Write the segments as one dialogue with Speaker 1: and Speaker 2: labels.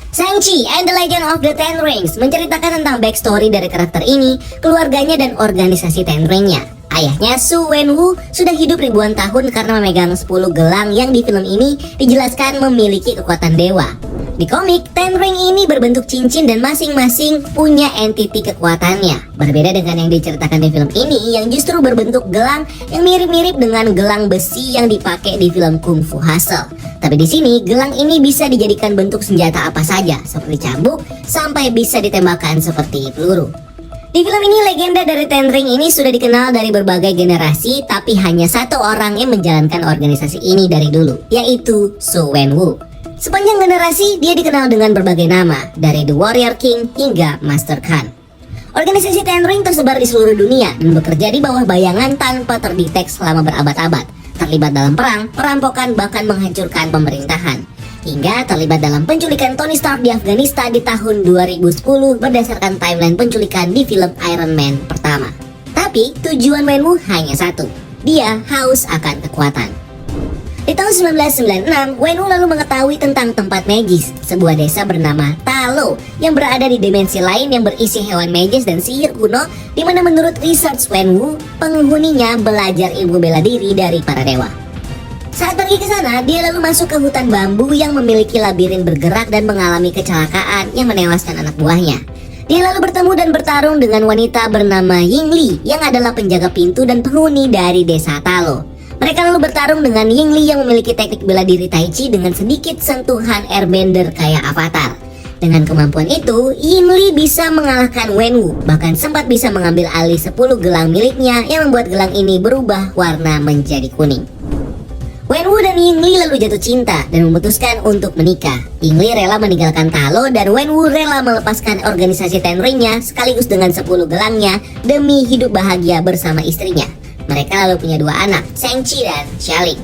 Speaker 1: Shang-Chi and the Legend of the Ten Rings menceritakan tentang backstory dari karakter ini, keluarganya dan organisasi Ten Ring-nya. Ayahnya Su Wenwu sudah hidup ribuan tahun karena memegang 10 gelang yang di film ini dijelaskan memiliki kekuatan dewa. Di komik, Ten Ring ini berbentuk cincin dan masing-masing punya entiti kekuatannya. Berbeda dengan yang diceritakan di film ini yang justru berbentuk gelang yang mirip-mirip dengan gelang besi yang dipakai di film Kung Fu Hustle. Tapi di sini gelang ini bisa dijadikan bentuk senjata apa saja, seperti cambuk sampai bisa ditembakkan seperti peluru. Di film ini legenda dari Ten Ring ini sudah dikenal dari berbagai generasi, tapi hanya satu orang yang menjalankan organisasi ini dari dulu, yaitu Su Wenwu. Sepanjang generasi dia dikenal dengan berbagai nama, dari The Warrior King hingga Master Khan. Organisasi Ten Ring tersebar di seluruh dunia dan bekerja di bawah bayangan tanpa terdetek selama berabad-abad. Terlibat dalam perang, perampokan, bahkan menghancurkan pemerintahan. Hingga terlibat dalam penculikan Tony Stark di Afghanistan di tahun 2010 berdasarkan timeline penculikan di film Iron Man pertama. Tapi tujuan Wenwu hanya satu, dia haus akan kekuatan. Di tahun 1996, Wenwu lalu mengetahui tentang tempat magis, sebuah desa bernama Talo yang berada di dimensi lain yang berisi hewan magis dan sihir kuno, di mana menurut research Wenwu, penghuninya belajar ilmu bela diri dari para dewa. Saat pergi ke sana, dia lalu masuk ke hutan bambu yang memiliki labirin bergerak dan mengalami kecelakaan yang menewaskan anak buahnya. Dia lalu bertemu dan bertarung dengan wanita bernama Yingli yang adalah penjaga pintu dan penghuni dari desa Talo. Mereka lalu bertarung dengan Yingli yang memiliki teknik bela diri Tai Chi dengan sedikit sentuhan airbender kayak Avatar. Dengan kemampuan itu, Yingli bisa mengalahkan Wenwu, bahkan sempat bisa mengambil alih 10 gelang miliknya yang membuat gelang ini berubah warna menjadi kuning. Wenwu dan Yingli lalu jatuh cinta dan memutuskan untuk menikah. Yingli rela meninggalkan Talo dan Wenwu rela melepaskan organisasi Ten Ring-nya sekaligus dengan 10 gelangnya demi hidup bahagia bersama istrinya. Mereka lalu punya 2 anak, Shang-Chi dan Xia Ling.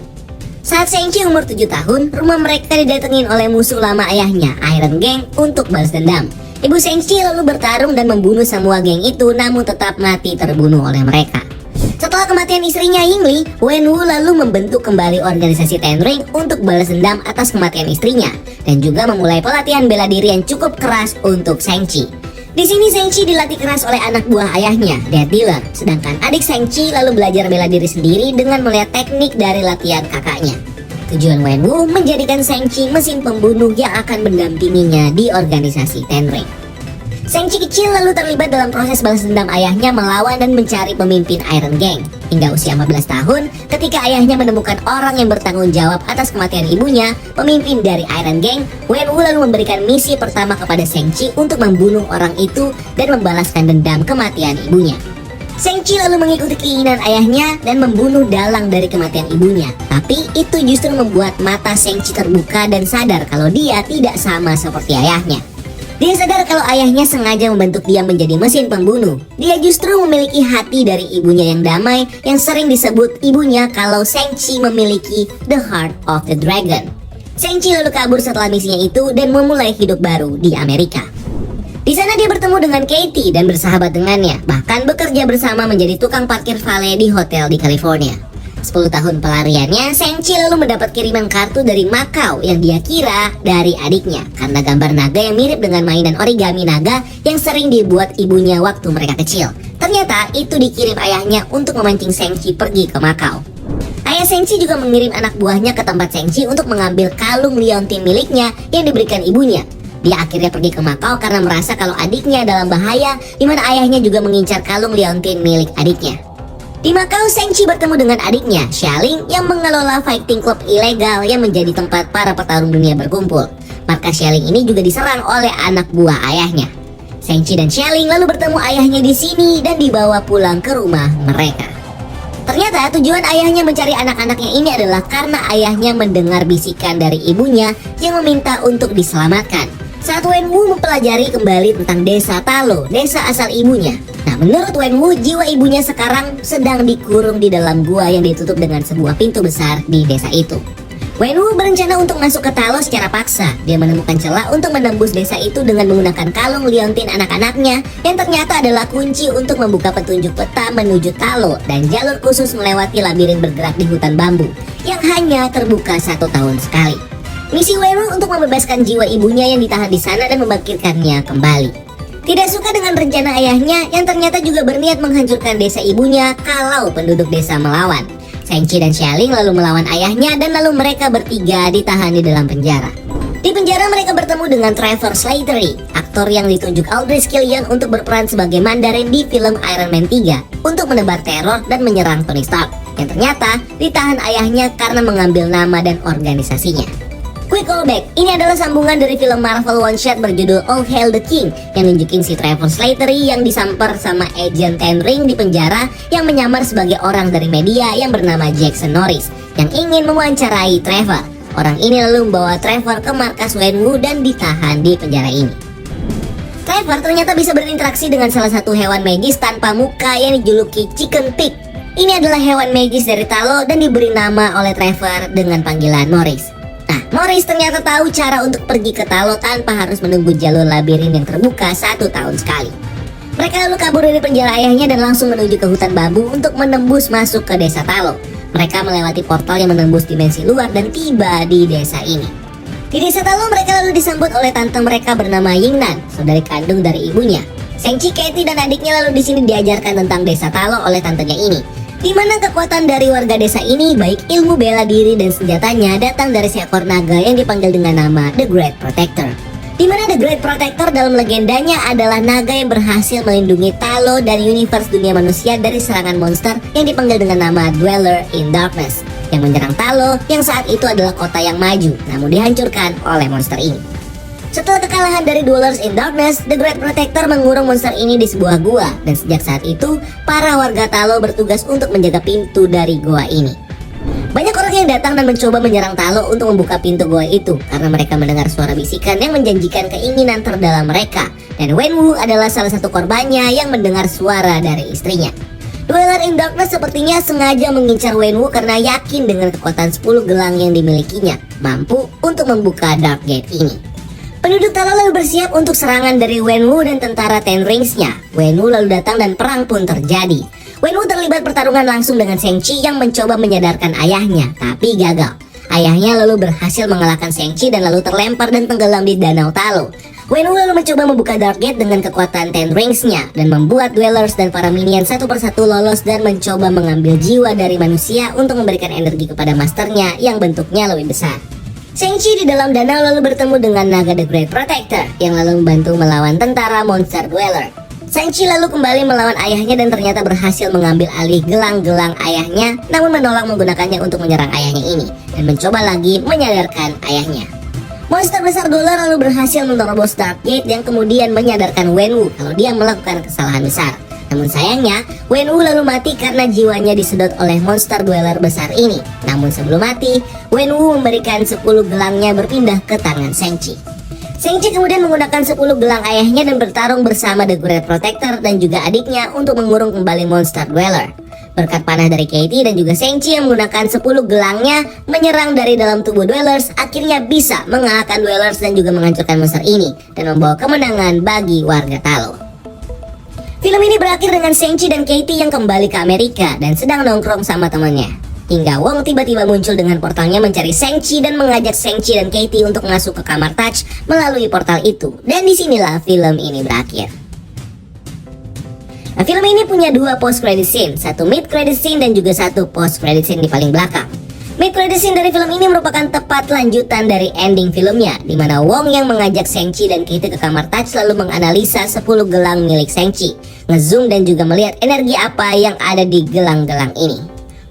Speaker 1: Saat Shang-Chi umur 7 tahun, rumah mereka didatengin oleh musuh lama ayahnya, Iron Gang, untuk balas dendam. Ibu Shang-Chi lalu bertarung dan membunuh semua geng itu, namun tetap mati terbunuh oleh mereka. Setelah kematian istrinya Yingli, Wenwu lalu membentuk kembali organisasi Ten Ring untuk balas dendam atas kematian istrinya, dan juga memulai pelatihan bela diri yang cukup keras untuk Shang-Chi. Di sini Shang-Chi dilatih keras oleh anak buah ayahnya, Death Dealer, sedangkan adik Shang-Chi lalu belajar bela diri sendiri dengan melihat teknik dari latihan kakaknya. Tujuan Wenwu menjadikan Shang-Chi mesin pembunuh yang akan mendampinginya di organisasi Ten Ring. Shang-Chi kecil lalu terlibat dalam proses balas dendam ayahnya melawan dan mencari pemimpin Iron Gang. Hingga usia 15 tahun, ketika ayahnya menemukan orang yang bertanggung jawab atas kematian ibunya, pemimpin dari Iron Gang, Wenwu lalu memberikan misi pertama kepada Shang-Chi untuk membunuh orang itu dan membalaskan dendam kematian ibunya. Shang-Chi lalu mengikuti keinginan ayahnya dan membunuh dalang dari kematian ibunya. Tapi itu justru membuat mata Shang-Chi terbuka dan sadar kalau dia tidak sama seperti ayahnya. Dia sadar kalau ayahnya sengaja membentuk dia menjadi mesin pembunuh. Dia justru memiliki hati dari ibunya yang damai, yang sering disebut ibunya kalau Shang-Chi memiliki the heart of the dragon. Shang-Chi lalu kabur setelah misinya itu dan memulai hidup baru di Amerika. Di sana dia bertemu dengan Katie dan bersahabat dengannya, bahkan bekerja bersama menjadi tukang parkir valet di hotel di California. 10 tahun pelariannya, Shang-Chi lalu mendapat kiriman kartu dari Macau yang dia kira dari adiknya karena gambar naga yang mirip dengan mainan origami naga yang sering dibuat ibunya waktu mereka kecil. Ternyata itu dikirim ayahnya untuk memancing Shang-Chi pergi ke Macau. Ayah Shang-Chi juga mengirim anak buahnya ke tempat Shang-Chi untuk mengambil kalung liontin miliknya yang diberikan ibunya. Dia akhirnya pergi ke Macau karena merasa kalau adiknya dalam bahaya, di mana ayahnya juga mengincar kalung liontin milik adiknya. Di Macau, Shang-Chi bertemu dengan adiknya, Xia Ling, yang mengelola fighting club ilegal yang menjadi tempat para petarung dunia berkumpul. Markas Xia Ling ini juga diserang oleh anak buah ayahnya. Shang-Chi dan Xia Ling lalu bertemu ayahnya di sini dan dibawa pulang ke rumah mereka. Ternyata tujuan ayahnya mencari anak-anaknya ini adalah karena ayahnya mendengar bisikan dari ibunya yang meminta untuk diselamatkan. Saat Wenwu mempelajari kembali tentang desa Talo, desa asal ibunya. Nah, menurut Wenwu, jiwa ibunya sekarang sedang dikurung di dalam gua yang ditutup dengan sebuah pintu besar di desa itu. Wenwu berencana untuk masuk ke Talo secara paksa. Dia menemukan celah untuk menembus desa itu dengan menggunakan kalung liontin anak-anaknya yang ternyata adalah kunci untuk membuka petunjuk peta menuju Talo dan jalur khusus melewati labirin bergerak di hutan bambu yang hanya terbuka 1 tahun sekali. Misi Wenwu untuk membebaskan jiwa ibunya yang ditahan di sana dan membangkitkannya kembali. Tidak suka dengan rencana ayahnya yang ternyata juga berniat menghancurkan desa ibunya kalau penduduk desa melawan. Shang-Chi dan Xia Ling lalu melawan ayahnya dan lalu mereka bertiga ditahan di dalam penjara. Di penjara mereka bertemu dengan Trevor Slattery, aktor yang ditunjuk Aldrich Killian untuk berperan sebagai Mandarin di film Iron Man 3 untuk menebar teror dan menyerang Tony Stark, yang ternyata ditahan ayahnya karena mengambil nama dan organisasinya. Quick callback, ini adalah sambungan dari film Marvel one shot berjudul All Hail the King yang nunjukin si Trevor Slattery yang disamper sama Agent Ten Ring di penjara yang menyamar sebagai orang dari media yang bernama Jackson Norris yang ingin mewawancarai Trevor. Orang ini lalu membawa Trevor ke markas Wenwu dan ditahan di penjara ini. Trevor ternyata bisa berinteraksi dengan salah satu hewan magis tanpa muka yang dijuluki Chicken Pig. Ini adalah hewan magis dari Talo dan diberi nama oleh Trevor dengan panggilan Morris. Nah, Morris ternyata tahu cara untuk pergi ke Talo tanpa harus menunggu jalur labirin yang terbuka 1 tahun sekali. Mereka lalu kabur dari penjara ayahnya dan langsung menuju ke hutan bambu untuk menembus masuk ke desa Talo. Mereka melewati portal yang menembus dimensi luar dan tiba di desa ini. Di desa Talo mereka lalu disambut oleh tante mereka bernama Yingnan, saudari kandung dari ibunya. Shang-Chi, Katie dan adiknya lalu di sini diajarkan tentang desa Talo oleh tantenya ini, di mana kekuatan dari warga desa ini baik ilmu bela diri dan senjatanya datang dari seekor naga yang dipanggil dengan nama The Great Protector. Di mana The Great Protector dalam legendanya adalah naga yang berhasil melindungi Talo dan universe dunia manusia dari serangan monster yang dipanggil dengan nama Dweller in Darkness, yang menyerang Talo yang saat itu adalah kota yang maju namun dihancurkan oleh monster ini. Setelah kekalahan dari Dwellers in Darkness, The Great Protector mengurung monster ini di sebuah gua dan sejak saat itu para warga Talo bertugas untuk menjaga pintu dari gua ini. Banyak orang yang datang dan mencoba menyerang Talo untuk membuka pintu goa itu karena mereka mendengar suara bisikan yang menjanjikan keinginan terdalam mereka, dan Wenwu adalah salah satu korbannya yang mendengar suara dari istrinya. Dweller in Darkness sepertinya sengaja mengincar Wenwu karena yakin dengan kekuatan 10 gelang yang dimilikinya mampu untuk membuka Dark Gate ini. Penduduk Talo lalu bersiap untuk serangan dari Wenwu dan tentara Ten Rings-nya. Wenwu lalu datang dan perang pun terjadi. Wenwu terlibat pertarungan langsung dengan Shang-Chi yang mencoba menyadarkan ayahnya, tapi gagal. Ayahnya lalu berhasil mengalahkan Shang-Chi dan lalu terlempar dan tenggelam di danau Talo. Wenwu lalu mencoba membuka Dark Gate dengan kekuatan Ten Rings-nya dan membuat Dwellers dan para minion satu persatu lolos dan mencoba mengambil jiwa dari manusia untuk memberikan energi kepada masternya yang bentuknya lebih besar. Shang-Chi di dalam danau lalu bertemu dengan naga The Great Protector yang lalu membantu melawan tentara monster Dweller. Shang-Chi lalu kembali melawan ayahnya dan ternyata berhasil mengambil alih gelang-gelang ayahnya, namun menolak menggunakannya untuk menyerang ayahnya ini dan mencoba lagi menyadarkan ayahnya. Monster besar Dweller lalu berhasil menerobos Dark Gate yang kemudian menyadarkan Wenwu kalau dia melakukan kesalahan besar. Namun sayangnya, Wenwu lalu mati karena jiwanya disedot oleh monster Dweller besar ini. Namun sebelum mati, Wenwu memberikan 10 gelangnya berpindah ke tangan Shang-Chi. Shang-Chi kemudian menggunakan 10 gelang ayahnya dan bertarung bersama The Great Protector dan juga adiknya untuk mengurung kembali monster Dweller. Berkat panah dari Katie dan juga Shang-Chi yang menggunakan 10 gelangnya menyerang dari dalam tubuh Dwellers, akhirnya bisa mengalahkan Dwellers dan juga menghancurkan monster ini dan membawa kemenangan bagi warga Talo. Film ini berakhir dengan Shang-Chi dan Katie yang kembali ke Amerika dan sedang nongkrong sama temannya. Hingga Wong tiba-tiba muncul dengan portalnya mencari Shang-Chi dan mengajak Shang-Chi dan Katie untuk masuk ke kamar Touch melalui portal itu. Dan disinilah film ini berakhir. Nah, film ini punya 2 post credit scene, satu mid credit scene dan juga satu post credit scene di paling belakang. Mid credit scene dari film ini merupakan tepat lanjutan dari ending filmnya, di mana Wong yang mengajak Shang-Chi dan Katie ke kamar Touch lalu menganalisa 10 gelang milik Shang-Chi, ngezoom dan juga melihat energi apa yang ada di gelang-gelang ini.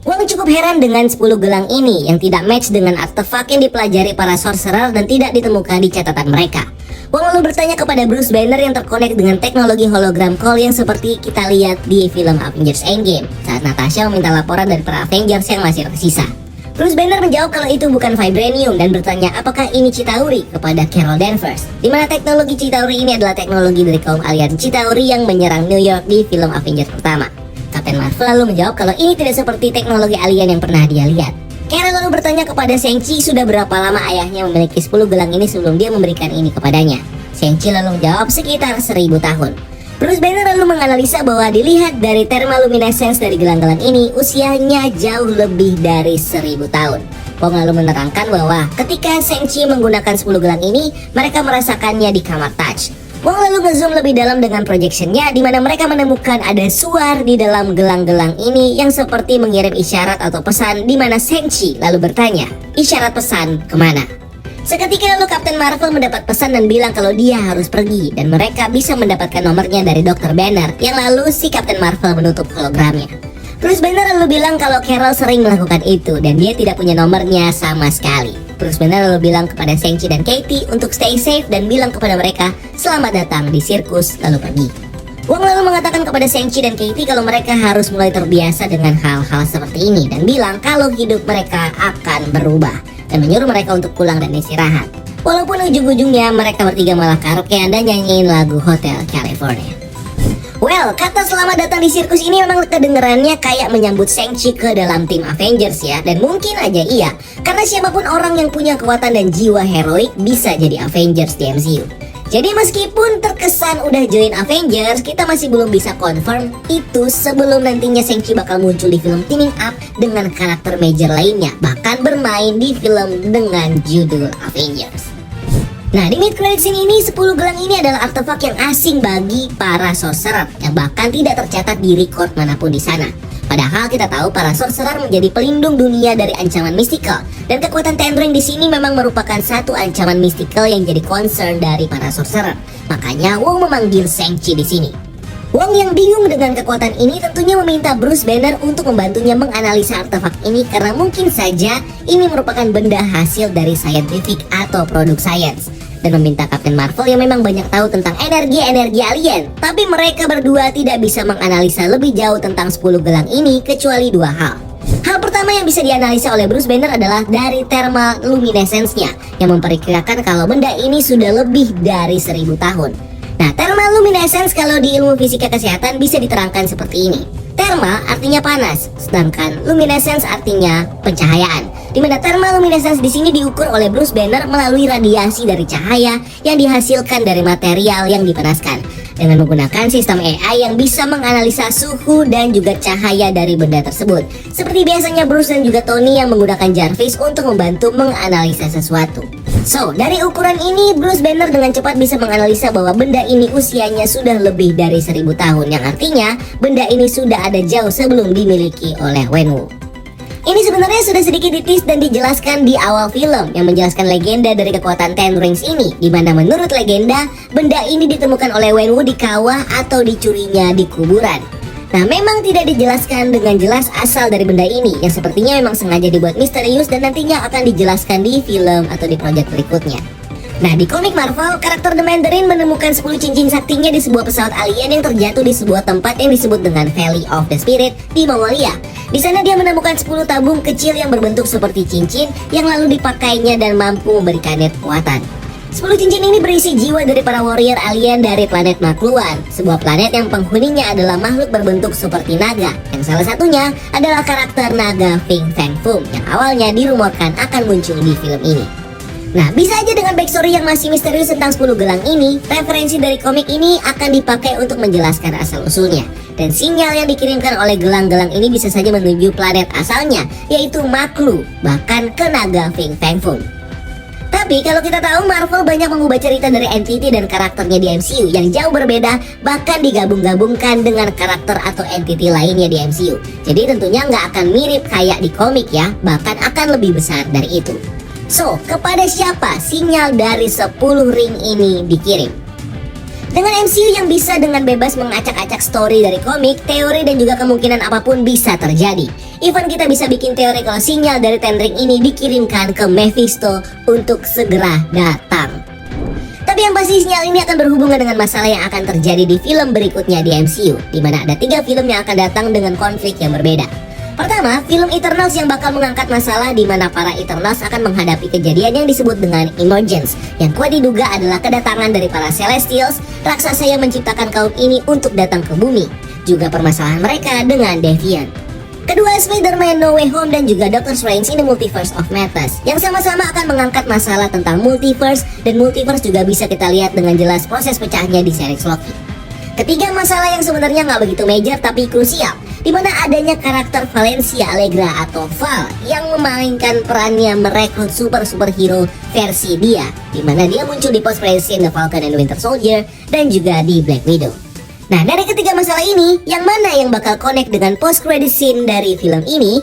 Speaker 1: Wong cukup heran dengan 10 gelang ini yang tidak match dengan artefak yang dipelajari para sorcerer dan tidak ditemukan di catatan mereka. Wong lalu bertanya kepada Bruce Banner yang terkonek dengan teknologi hologram call yang seperti kita lihat di film Avengers Endgame saat Natasha meminta laporan dari para Avengers yang masih tersisa. Bruce Banner menjawab kalau itu bukan vibranium dan bertanya apakah ini Chitauri kepada Carol Danvers, di mana teknologi Chitauri ini adalah teknologi dari kaum alien Chitauri yang menyerang New York di film Avengers pertama. Kapten Marvel lalu menjawab kalau ini tidak seperti teknologi alien yang pernah dia lihat. Carol lalu bertanya kepada Shang-Chi sudah berapa lama ayahnya memiliki 10 gelang ini sebelum dia memberikan ini kepadanya. Shang-Chi lalu menjawab sekitar 1000 tahun. Bruce Banner lalu menganalisa bahwa dilihat dari thermaluminescence dari gelang-gelang ini, usianya jauh lebih dari 1000 tahun. Wong lalu menerangkan bahwa ketika Shang-Chi menggunakan 10 gelang ini, mereka merasakannya di kamar Touch. Wong lalu ngezoom lebih dalam dengan projectionnya, di mana mereka menemukan ada suar di dalam gelang-gelang ini yang seperti mengirim isyarat atau pesan, di mana Shang-Chi lalu bertanya, isyarat pesan kemana? Seketika lalu Captain Marvel mendapat pesan dan bilang kalau dia harus pergi, dan mereka bisa mendapatkan nomornya dari Dr. Banner, yang lalu si Captain Marvel menutup hologramnya. Bruce Banner lalu bilang kalau Carol sering melakukan itu dan dia tidak punya nomornya sama sekali. Bruce Banner lalu bilang kepada Shang-Chi dan Katie untuk stay safe dan bilang kepada mereka selamat datang di sirkus lalu pergi. Wong lalu mengatakan kepada Shang-Chi dan Katie kalau mereka harus mulai terbiasa dengan hal-hal seperti ini dan bilang kalau hidup mereka akan berubah dan menyuruh mereka untuk pulang dan istirahat. Walaupun ujung-ujungnya mereka bertiga malah karaokean dan nyanyiin lagu Hotel California. Well, kata selamat datang di sirkus ini memang kedengerannya kayak menyambut Shang-Chi ke dalam tim Avengers ya. Dan mungkin aja iya, karena siapapun orang yang punya kekuatan dan jiwa heroik bisa jadi Avengers di MCU. Jadi meskipun terkesan udah join Avengers, kita masih belum bisa confirm itu sebelum nantinya Shang-Chi bakal muncul di film teaming up dengan karakter major lainnya, bahkan bermain di film dengan judul Avengers. Nah, di mid credit scene ini 10 gelang ini adalah artefak yang asing bagi para sorcerer yang bahkan tidak tercatat di record manapun di sana. Padahal kita tahu para sorcerer menjadi pelindung dunia dari ancaman mistikal dan kekuatan Ten Ring di sini memang merupakan satu ancaman mistikal yang jadi concern dari para sorcerer. Makanya Wong memanggil Shang-Chi di sini. Wong yang bingung dengan kekuatan ini tentunya meminta Bruce Banner untuk membantunya menganalisa artefak ini karena mungkin saja ini merupakan benda hasil dari scientific atau produk sains. Dan meminta Captain Marvel yang memang banyak tahu tentang energi-energi alien. Tapi mereka berdua tidak bisa menganalisa lebih jauh tentang 10 gelang ini kecuali dua hal. Hal pertama yang bisa dianalisa oleh Bruce Banner adalah dari thermal luminescence-nya yang memperkirakan kalau benda ini sudah lebih dari 1000 tahun. Nah, thermal luminescence kalau di ilmu fisika kesehatan bisa diterangkan seperti ini. Thermal artinya panas, sedangkan luminescence artinya pencahayaan. Di mana thermal luminescence di sini diukur oleh Bruce Banner melalui radiasi dari cahaya yang dihasilkan dari material yang dipanaskan dengan menggunakan sistem AI yang bisa menganalisa suhu dan juga cahaya dari benda tersebut. Seperti biasanya Bruce dan juga Tony yang menggunakan Jarvis untuk membantu menganalisa sesuatu. So, dari ukuran ini Bruce Banner dengan cepat bisa menganalisa bahwa benda ini usianya sudah lebih dari 1000 tahun, yang artinya benda ini sudah ada jauh sebelum dimiliki oleh Wenwu. Ini sebenarnya sudah sedikit ditis dan dijelaskan di awal film yang menjelaskan legenda dari kekuatan Ten Rings ini, di mana menurut legenda benda ini ditemukan oleh Wenwu di kawah atau dicurinya di kuburan. Nah, memang tidak dijelaskan dengan jelas asal dari benda ini yang sepertinya memang sengaja dibuat misterius dan nantinya akan dijelaskan di film atau di proyek berikutnya. Nah, di komik Marvel, karakter The Mandarin menemukan 10 cincin saktinya di sebuah pesawat alien yang terjatuh di sebuah tempat yang disebut dengan Valley of the Spirit di Mongolia. Di sana dia menemukan 10 tabung kecil yang berbentuk seperti cincin yang lalu dipakainya dan mampu memberikannya kekuatan. 10 cincin ini berisi jiwa dari para warrior alien dari planet Makluan, sebuah planet yang penghuninya adalah makhluk berbentuk seperti naga, yang salah satunya adalah karakter naga Fin Fang Foom yang awalnya dirumorkan akan muncul di film ini. Nah, bisa aja dengan backstory yang masih misterius tentang 10 gelang ini, referensi dari komik ini akan dipakai untuk menjelaskan asal-usulnya. Dan sinyal yang dikirimkan oleh gelang-gelang ini bisa saja menuju planet asalnya, yaitu Maklu, bahkan ke naga Fin Fang Foom. Tapi kalau kita tahu Marvel banyak mengubah cerita dari entity dan karakternya di MCU yang jauh berbeda, bahkan digabung-gabungkan dengan karakter atau entity lainnya di MCU. Jadi tentunya nggak akan mirip kayak di komik ya, bahkan akan lebih besar dari itu. So, kepada siapa sinyal dari 10 ring ini dikirim? Dengan MCU yang bisa dengan bebas mengacak-acak story dari komik, teori dan juga kemungkinan apapun bisa terjadi. Even kita bisa bikin teori kalau sinyal dari Ten Ring ini dikirimkan ke Mephisto untuk segera datang. Tapi yang pasti sinyal ini akan berhubungan dengan masalah yang akan terjadi di film berikutnya di MCU, di mana ada 3 film yang akan datang dengan konflik yang berbeda. Pertama, film Eternals yang bakal mengangkat masalah di mana para Eternals akan menghadapi kejadian yang disebut dengan Emergence, yang kuat diduga adalah kedatangan dari para Celestials, raksasa yang menciptakan kaum ini untuk datang ke bumi, juga permasalahan mereka dengan Deviant. Kedua, Spider-Man No Way Home dan juga Doctor Strange in the Multiverse of Madness, yang sama-sama akan mengangkat masalah tentang multiverse, dan multiverse juga bisa kita lihat dengan jelas proses pecahnya di series Loki. Ketiga, masalah yang sebenarnya nggak begitu major tapi krusial, di mana adanya karakter Valencia Allegra atau Val yang memainkan perannya merekrut superhero versi dia, di mana dia muncul di post credit scene The Falcon and Winter Soldier dan juga di Black Widow. Nah, dari ketiga masalah ini, yang mana yang bakal connect dengan post credit scene dari film ini?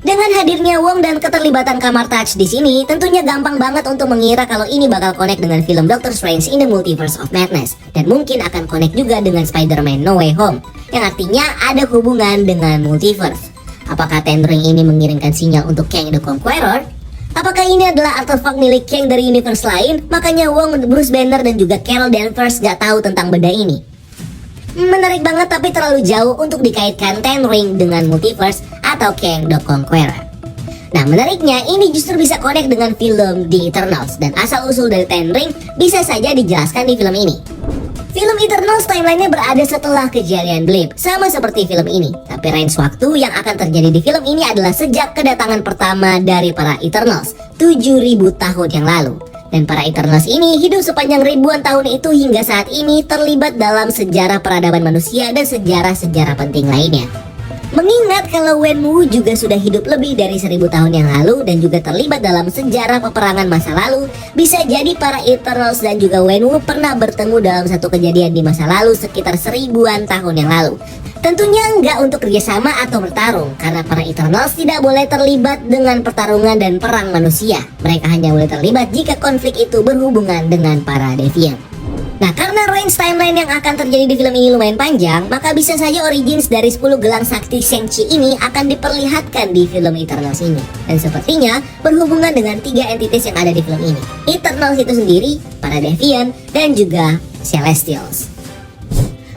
Speaker 1: Dengan hadirnya Wong dan keterlibatan Kamar Touch di sini, tentunya gampang banget untuk mengira kalau ini bakal connect dengan film Doctor Strange in the Multiverse of Madness, dan mungkin akan connect juga dengan Spider-Man No Way Home, yang artinya ada hubungan dengan multiverse. Apakah Ten Ring ini mengirimkan sinyal untuk Kang the Conqueror? Apakah ini adalah artefak milik Kang dari universe lain? Makanya Wong, Bruce Banner, dan juga Carol Danvers gak tahu tentang benda ini. Menarik banget, tapi terlalu jauh untuk dikaitkan Ten Ring dengan multiverse atau Kang the Conqueror. Nah, menariknya ini justru bisa connect dengan film The Eternals, dan asal-usul dari Ten Ring bisa saja dijelaskan di film ini. Film Eternals timeline-nya berada setelah kejadian Blip, sama seperti film ini. Tapi range waktu yang akan terjadi di film ini adalah sejak kedatangan pertama dari para Eternals 7.000 tahun yang lalu. Dan para Eternals ini hidup sepanjang ribuan tahun itu hingga saat ini terlibat dalam sejarah peradaban manusia dan sejarah-sejarah penting lainnya. Mengingat kalau Wenwu juga sudah hidup lebih dari 1000 tahun yang lalu dan juga terlibat dalam sejarah peperangan masa lalu, bisa jadi para Eternals dan juga Wenwu pernah bertemu dalam satu kejadian di masa lalu sekitar 1000-an tahun yang lalu. Tentunya enggak untuk kerjasama atau bertarung, karena para Eternals tidak boleh terlibat dengan pertarungan dan perang manusia. Mereka hanya boleh terlibat jika konflik itu berhubungan dengan para Deviant. Nah, karena range timeline yang akan terjadi di film ini lumayan panjang, maka bisa saja origins dari 10 gelang sakti Shang-Chi ini akan diperlihatkan di film Eternals ini. Dan sepertinya berhubungan dengan 3 entitas yang ada di film ini. Eternals itu sendiri, para Deviant, dan juga Celestials.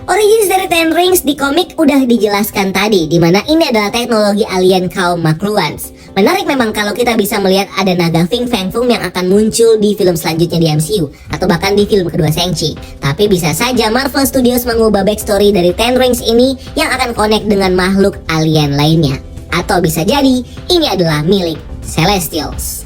Speaker 1: Origins dari Ten Rings di komik udah dijelaskan tadi, di mana ini adalah teknologi alien kaum Makluans. Menarik memang kalau kita bisa melihat ada naga Fing Fang Foom yang akan muncul di film selanjutnya di MCU, atau bahkan di film kedua Shang-Chi. Tapi bisa saja Marvel Studios mengubah backstory dari Ten Rings ini yang akan connect dengan makhluk alien lainnya. Atau bisa jadi ini adalah milik Celestials.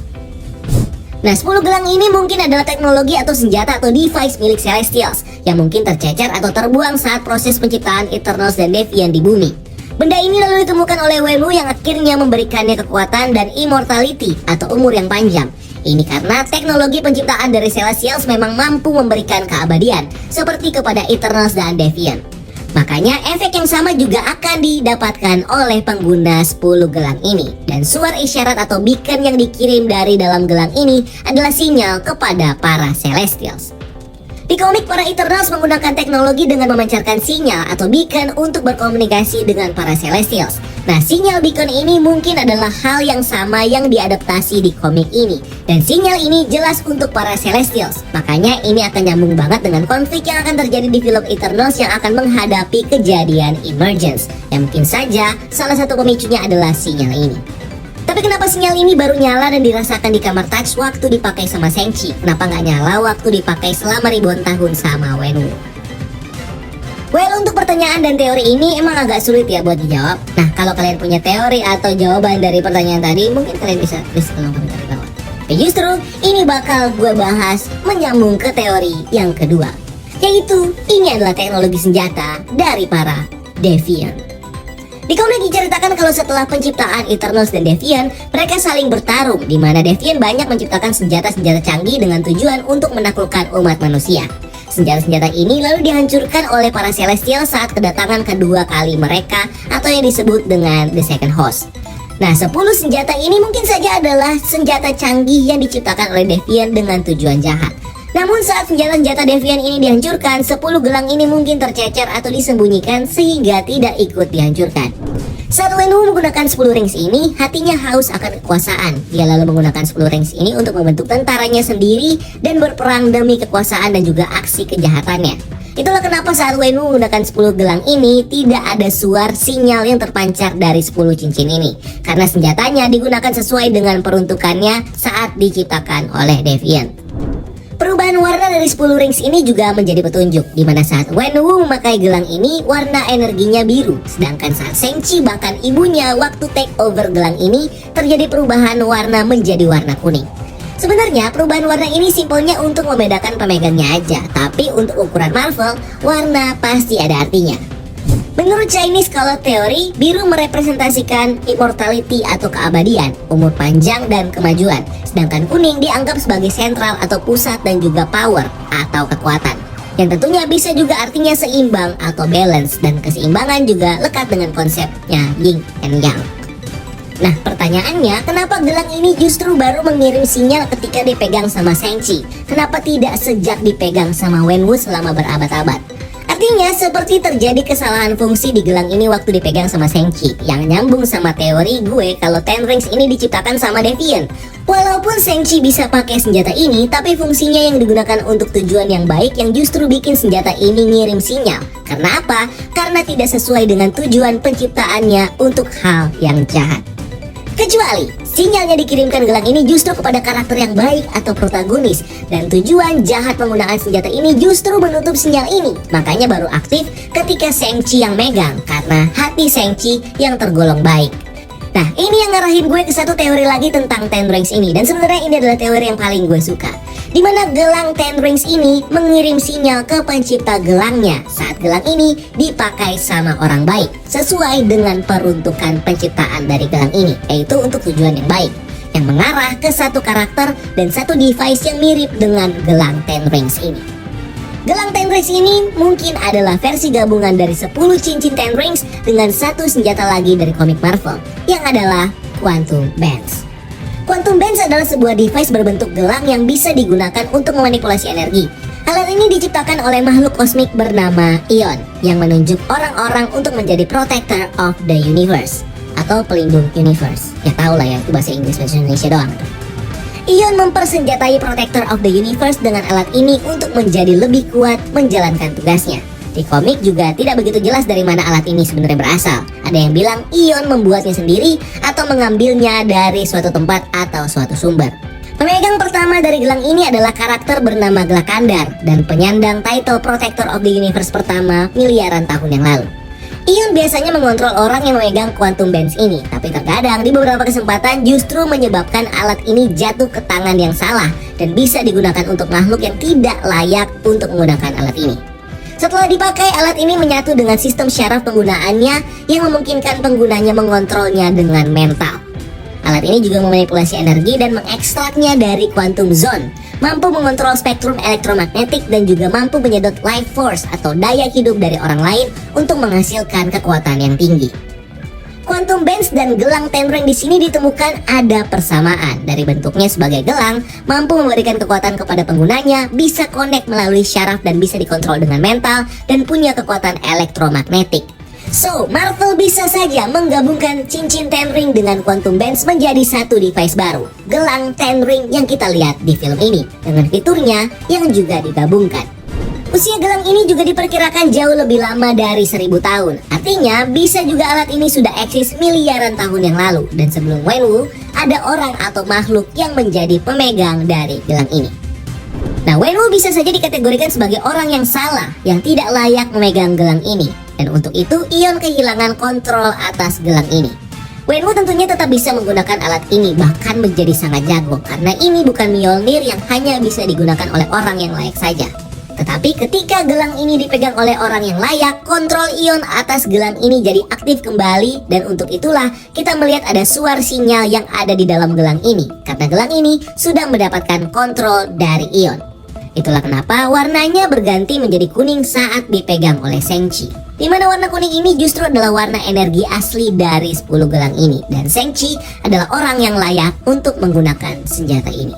Speaker 1: Nah, 10 gelang ini mungkin adalah teknologi atau senjata atau device milik Celestials yang mungkin tercecer atau terbuang saat proses penciptaan Eternals dan Deviant di bumi. Benda ini lalu ditemukan oleh Wenwu yang akhirnya memberikannya kekuatan dan immortality atau umur yang panjang. Ini karena teknologi penciptaan dari Celestials memang mampu memberikan keabadian seperti kepada Eternals dan Deviant. Makanya efek yang sama juga akan didapatkan oleh pengguna 10 gelang ini. Dan suara isyarat atau beacon yang dikirim dari dalam gelang ini adalah sinyal kepada para Celestials. Di komik, para Eternals menggunakan teknologi dengan memancarkan sinyal atau beacon untuk berkomunikasi dengan para Celestials. Nah, sinyal beacon ini mungkin adalah hal yang sama yang diadaptasi di komik ini. Dan sinyal ini jelas untuk para Celestials. Makanya ini akan nyambung banget dengan konflik yang akan terjadi di film Eternals yang akan menghadapi kejadian Emergence. Yang mungkin saja salah satu pemicunya adalah sinyal ini. Tapi kenapa sinyal ini baru nyala dan dirasakan di Kamar Touch waktu dipakai sama Shang-Chi? Kenapa nggak nyala waktu dipakai selama ribuan tahun sama Wenwu? Well, untuk pertanyaan dan teori ini emang agak sulit ya buat dijawab. Nah, kalau kalian punya teori atau jawaban dari pertanyaan tadi, mungkin kalian bisa tulis di kolom komentar di bawah. Tapi justru ini bakal gue bahas menyambung ke teori yang kedua, yaitu ini adalah teknologi senjata dari para Deviant. Di komik diceritakan kalau setelah penciptaan Eternals dan Deviant, mereka saling bertarung, di mana Deviant banyak menciptakan senjata-senjata canggih dengan tujuan untuk menaklukkan umat manusia. Senjata-senjata ini lalu dihancurkan oleh para Celestial saat kedatangan kedua kali mereka, atau yang disebut dengan The Second Host. Nah, 10 senjata ini mungkin saja adalah senjata canggih yang diciptakan oleh Deviant dengan tujuan jahat. Namun saat senjata-senjata Deviant ini dihancurkan, 10 gelang ini mungkin tercecer atau disembunyikan sehingga tidak ikut dihancurkan. Saat Wenwu menggunakan 10 rings ini, hatinya haus akan kekuasaan. Dia lalu menggunakan 10 rings ini untuk membentuk tentaranya sendiri dan berperang demi kekuasaan dan juga aksi kejahatannya. Itulah kenapa saat Wenwu menggunakan 10 gelang ini, tidak ada suara sinyal yang terpancar dari 10 cincin ini. Karena senjatanya digunakan sesuai dengan peruntukannya saat diciptakan oleh Deviant. Perubahan warna dari 10 rings ini juga menjadi petunjuk, di mana saat Wenwu memakai gelang ini, warna energinya biru. Sedangkan saat Shang-Chi bahkan ibunya waktu take over gelang ini, terjadi perubahan warna menjadi warna kuning. Sebenarnya perubahan warna ini simpelnya untuk membedakan pemegangnya aja, tapi untuk ukuran Marvel, warna pasti ada artinya. Menurut Chinese Color Theory, biru merepresentasikan immortality atau keabadian, umur panjang dan kemajuan. Sedangkan kuning dianggap sebagai sentral atau pusat dan juga power atau kekuatan. Yang tentunya bisa juga artinya seimbang atau balance, dan keseimbangan juga lekat dengan konsepnya yin and yang. Nah, pertanyaannya, kenapa gelang ini justru baru mengirim sinyal ketika dipegang sama Shang-Chi? Kenapa tidak sejak dipegang sama Wenwu selama berabad-abad? Artinya seperti terjadi kesalahan fungsi di gelang ini waktu dipegang sama Shang-Chi, yang nyambung sama teori gue kalau Ten Rings ini diciptakan sama Deviant. Walaupun Shang-Chi bisa pakai senjata ini, tapi fungsinya yang digunakan untuk tujuan yang baik yang justru bikin senjata ini ngirim sinyal. Karena apa? Karena tidak sesuai dengan tujuan penciptaannya untuk hal yang jahat. Kecuali sinyalnya dikirimkan gelang ini justru kepada karakter yang baik atau protagonis, dan tujuan jahat penggunaan senjata ini justru menutup sinyal ini. Makanya baru aktif ketika Shang-Chi yang megang, karena hati Shang-Chi yang tergolong baik. Nah, ini yang ngarahin gue ke satu teori lagi tentang Ten Rings ini, dan sebenarnya ini adalah teori yang paling gue suka, dimana gelang Ten Rings ini mengirim sinyal ke pencipta gelangnya saat gelang ini dipakai sama orang baik sesuai dengan peruntukan penciptaan dari gelang ini, yaitu untuk tujuan yang baik yang mengarah ke satu karakter dan satu device yang mirip dengan gelang Ten Rings ini. Gelang Ten Rings ini mungkin adalah versi gabungan dari 10 cincin Ten Rings dengan satu senjata lagi dari komik Marvel, yang adalah Quantum Bands. Quantum Bands adalah sebuah device berbentuk gelang yang bisa digunakan untuk memanipulasi energi. Alat ini diciptakan oleh makhluk kosmik bernama Ion, yang menunjuk orang-orang untuk menjadi protector of the universe atau pelindung universe. Ya tau lah ya, itu bahasa Inggris versi Indonesia doang. Ion mempersenjatai Protector of the Universe dengan alat ini untuk menjadi lebih kuat menjalankan tugasnya. Di komik juga tidak begitu jelas dari mana alat ini sebenarnya berasal. Ada yang bilang Ion membuatnya sendiri atau mengambilnya dari suatu tempat atau suatu sumber. Pemegang pertama dari gelang ini adalah karakter bernama Glakandar dan penyandang title Protector of the Universe pertama miliaran tahun yang lalu. Ion biasanya mengontrol orang yang memegang Quantum Bands ini, tapi terkadang di beberapa kesempatan justru menyebabkan alat ini jatuh ke tangan yang salah dan bisa digunakan untuk makhluk yang tidak layak untuk menggunakan alat ini. Setelah dipakai, alat ini menyatu dengan sistem syaraf penggunaannya yang memungkinkan penggunanya mengontrolnya dengan mental. Alat ini juga memanipulasi energi dan mengekstraknya dari Quantum Zone, mampu mengontrol spektrum elektromagnetik dan juga mampu menyedot life force atau daya hidup dari orang lain untuk menghasilkan kekuatan yang tinggi. Quantum Bands dan gelang Ten Ring di sini ditemukan ada persamaan. Dari bentuknya sebagai gelang, mampu memberikan kekuatan kepada penggunanya, bisa connect melalui syaraf dan bisa dikontrol dengan mental, dan punya kekuatan elektromagnetik. So, Marvel bisa saja menggabungkan cincin Ten Ring dengan Quantum Bands menjadi satu device baru, gelang Ten Ring yang kita lihat di film ini, dengan fiturnya yang juga digabungkan. Usia gelang ini juga diperkirakan jauh lebih lama dari 1000 tahun. Artinya, bisa juga alat ini sudah eksis miliaran tahun yang lalu, dan sebelum Wenwu, ada orang atau makhluk yang menjadi pemegang dari gelang ini. Nah, Wenwu bisa saja dikategorikan sebagai orang yang salah, yang tidak layak memegang gelang ini. Dan untuk itu, Ion kehilangan kontrol atas gelang ini. Wenwu tentunya tetap bisa menggunakan alat ini, bahkan menjadi sangat jago, karena ini bukan Mjolnir yang hanya bisa digunakan oleh orang yang layak saja. Tetapi ketika gelang ini dipegang oleh orang yang layak, kontrol Ion atas gelang ini jadi aktif kembali, dan untuk itulah kita melihat ada suar sinyal yang ada di dalam gelang ini, karena gelang ini sudah mendapatkan kontrol dari Ion. Itulah kenapa warnanya berganti menjadi kuning saat dipegang oleh Shang-Chi. Di mana warna kuning ini justru adalah warna energi asli dari 10 gelang ini, dan Shang-Chi adalah orang yang layak untuk menggunakan senjata ini.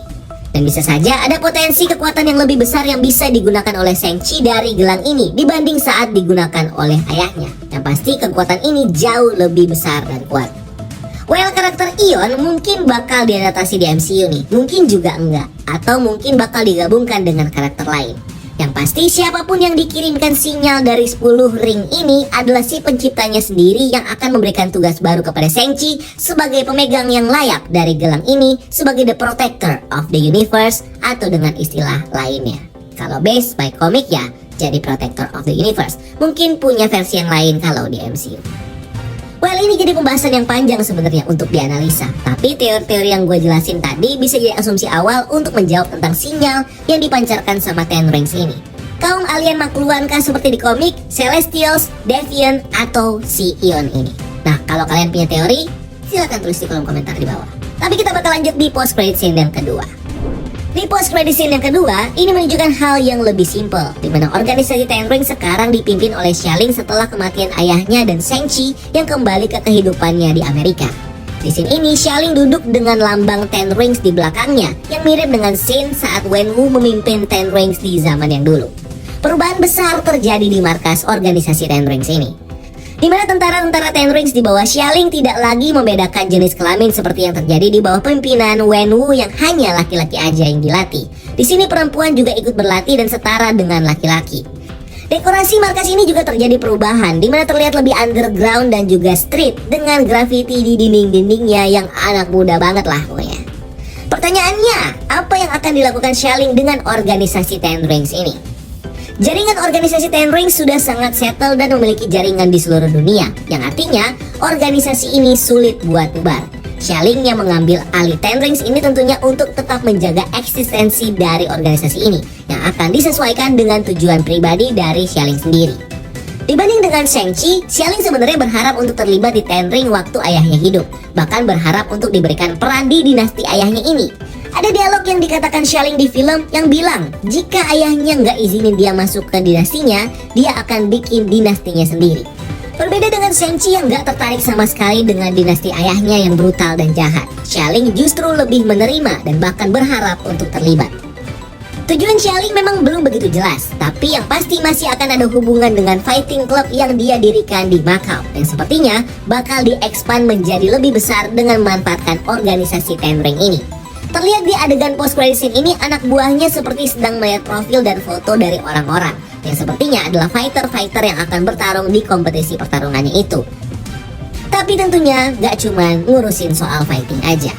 Speaker 1: Dan bisa saja ada potensi kekuatan yang lebih besar yang bisa digunakan oleh Shang-Chi dari gelang ini dibanding saat digunakan oleh ayahnya. Yang pasti kekuatan ini jauh lebih besar dan kuat. Well, karakter Ion mungkin bakal diadaptasi di MCU nih, mungkin juga enggak, atau mungkin bakal digabungkan dengan karakter lain. Yang pasti siapapun yang dikirimkan sinyal dari 10 ring ini adalah si penciptanya sendiri yang akan memberikan tugas baru kepada Shang-Chi sebagai pemegang yang layak dari gelang ini sebagai the protector of the universe, atau dengan istilah lainnya, kalau based by comic ya jadi protector of the universe. Mungkin punya versi yang lain kalau di MCU. Well, ini jadi pembahasan yang panjang sebenarnya untuk dianalisa. Tapi teori-teori yang gue jelasin tadi bisa jadi asumsi awal untuk menjawab tentang sinyal yang dipancarkan sama Ten Rings ini. Kaum alien makluankah seperti di komik, Celestials, Deviant, atau si Ion ini? Nah, kalau kalian punya teori, silahkan tulis di kolom komentar di bawah. Tapi kita bakal lanjut di post credit scene yang kedua. Di post credit scene yang kedua, ini menunjukkan hal yang lebih simpel, di mana organisasi Ten Rings sekarang dipimpin oleh Xialing setelah kematian ayahnya dan Shang-Chi yang kembali ke kehidupannya di Amerika. Di scene ini, Xialing duduk dengan lambang Ten Rings di belakangnya, yang mirip dengan scene saat Wenwu memimpin Ten Rings di zaman yang dulu. Perubahan besar terjadi di markas organisasi Ten Rings ini, di mana tentara-tentara Ten Rings di bawah Xialing tidak lagi membedakan jenis kelamin seperti yang terjadi di bawah pimpinan Wenwu yang hanya laki-laki aja yang dilatih. Di sini perempuan juga ikut berlatih dan setara dengan laki-laki. Dekorasi markas ini juga terjadi perubahan, di mana terlihat lebih underground dan juga street dengan graffiti di dinding-dindingnya yang anak muda banget lah pokoknya. Pertanyaannya, apa yang akan dilakukan Xialing dengan organisasi Ten Rings ini? Jaringan organisasi Ten Rings sudah sangat settle dan memiliki jaringan di seluruh dunia, yang artinya organisasi ini sulit buat bubar. Xialing yang mengambil alih Ten Rings ini tentunya untuk tetap menjaga eksistensi dari organisasi ini, yang akan disesuaikan dengan tujuan pribadi dari Xialing sendiri. Dibanding dengan Shang-Chi, Xialing sebenarnya berharap untuk terlibat di Ten Ring waktu ayahnya hidup, bahkan berharap untuk diberikan peran di dinasti ayahnya ini. Ada dialog yang dikatakan Xialing di film yang bilang jika ayahnya nggak izinin dia masuk ke dinastinya, dia akan bikin dinastinya sendiri. Berbeda dengan Shang-Chi yang nggak tertarik sama sekali dengan dinasti ayahnya yang brutal dan jahat, Xialing justru lebih menerima dan bahkan berharap untuk terlibat. Tujuan Xialing memang belum begitu jelas, tapi yang pasti masih akan ada hubungan dengan fighting club yang dia dirikan di Macau, yang sepertinya bakal diekspand menjadi lebih besar dengan memanfaatkan organisasi Ten Ring ini. Terlihat di adegan post credit scene ini, anak buahnya seperti sedang melihat profil dan foto dari orang-orang yang sepertinya adalah fighter-fighter yang akan bertarung di kompetisi pertarungannya itu. Tapi tentunya gak cuma ngurusin soal fighting aja.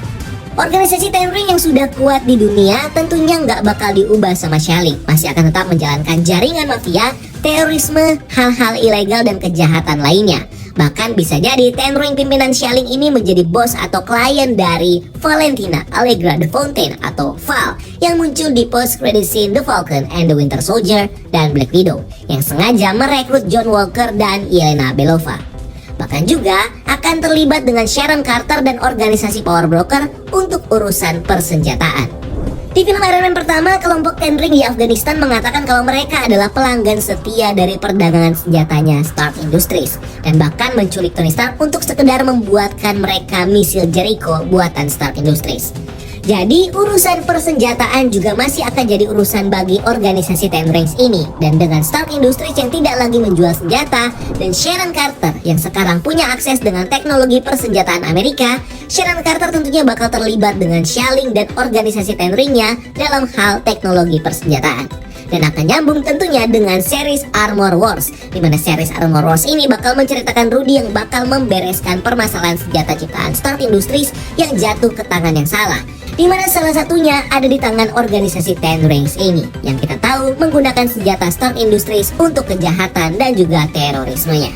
Speaker 1: Organisasi Ten Ring yang sudah kuat di dunia tentunya nggak bakal diubah sama Xialing, masih akan tetap menjalankan jaringan mafia, terorisme, hal-hal ilegal dan kejahatan lainnya. Bahkan bisa jadi Ten Ring pimpinan Xialing ini menjadi bos atau klien dari Valentina Allegra de Fontaine atau Val yang muncul di post credit scene The Falcon and the Winter Soldier dan Black Widow yang sengaja merekrut John Walker dan Yelena Belova. Bahkan juga akan terlibat dengan Sharon Carter dan organisasi Power Broker untuk urusan persenjataan. Di film Iron Man pertama, kelompok Ten Ring di Afghanistan mengatakan kalau mereka adalah pelanggan setia dari perdagangan senjatanya Stark Industries dan bahkan menculik Tony Stark untuk sekedar membuatkan mereka misil Jericho buatan Stark Industries. Jadi urusan persenjataan juga masih akan jadi urusan bagi organisasi Ten Rings ini. Dan dengan Stark Industries yang tidak lagi menjual senjata dan Sharon Carter yang sekarang punya akses dengan teknologi persenjataan Amerika, Sharon Carter tentunya bakal terlibat dengan Xialing dan organisasi Ten Ring-nya dalam hal teknologi persenjataan. Dan akan nyambung tentunya dengan series Armor Wars, di mana series Armor Wars ini bakal menceritakan Rudy yang bakal membereskan permasalahan senjata ciptaan Stark Industries yang jatuh ke tangan yang salah, di mana salah satunya ada di tangan organisasi Ten Rings ini yang kita tahu menggunakan senjata Stark Industries untuk kejahatan dan juga terorismenya.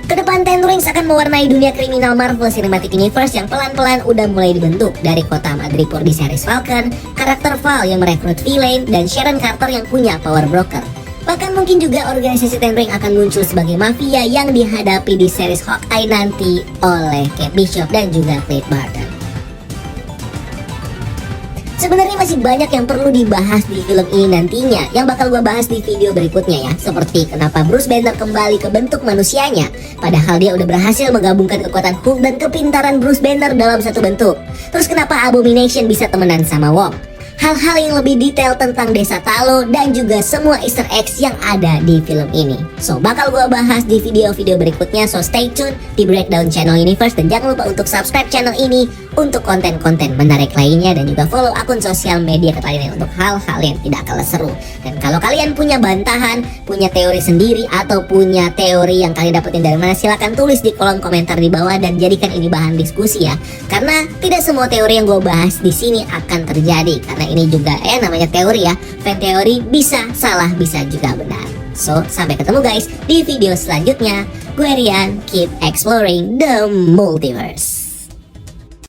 Speaker 1: Kedepan Ten Rings akan mewarnai dunia kriminal Marvel Cinematic Universe yang pelan-pelan udah mulai dibentuk dari kota Madripoor di series Falcon, karakter Val yang merekrut villain, dan Sharon Carter yang punya Power Broker. Bahkan mungkin juga organisasi Ten Ring akan muncul sebagai mafia yang dihadapi di series Hawkeye nanti oleh Kate Bishop dan juga Clint Barton. Sebenarnya masih banyak yang perlu dibahas di film ini nantinya, yang bakal gue bahas di video berikutnya ya. Seperti kenapa Bruce Banner kembali ke bentuk manusianya, padahal dia udah berhasil menggabungkan kekuatan Hulk dan kepintaran Bruce Banner dalam satu bentuk. Terus kenapa Abomination bisa temenan sama Wong. Hal-hal yang lebih detail tentang desa Talo dan juga semua easter eggs yang ada di film ini. So bakal gue bahas di video-video berikutnya, so stay tune di Breakdown Channel Universe. Dan jangan lupa untuk subscribe channel ini untuk konten-konten menarik lainnya, dan juga follow akun sosial media lainnya untuk hal-hal yang tidak kalah seru. Dan kalau kalian punya bantahan, punya teori sendiri, atau punya teori yang kalian dapetin dari mana, silahkan tulis di kolom komentar di bawah dan jadikan ini bahan diskusi ya. Karena tidak semua teori yang gue bahas di sini akan terjadi, karena ini juga namanya teori ya. Fan teori bisa salah, bisa juga benar. So sampai ketemu guys di video selanjutnya. Gue Rian, keep exploring the multiverse.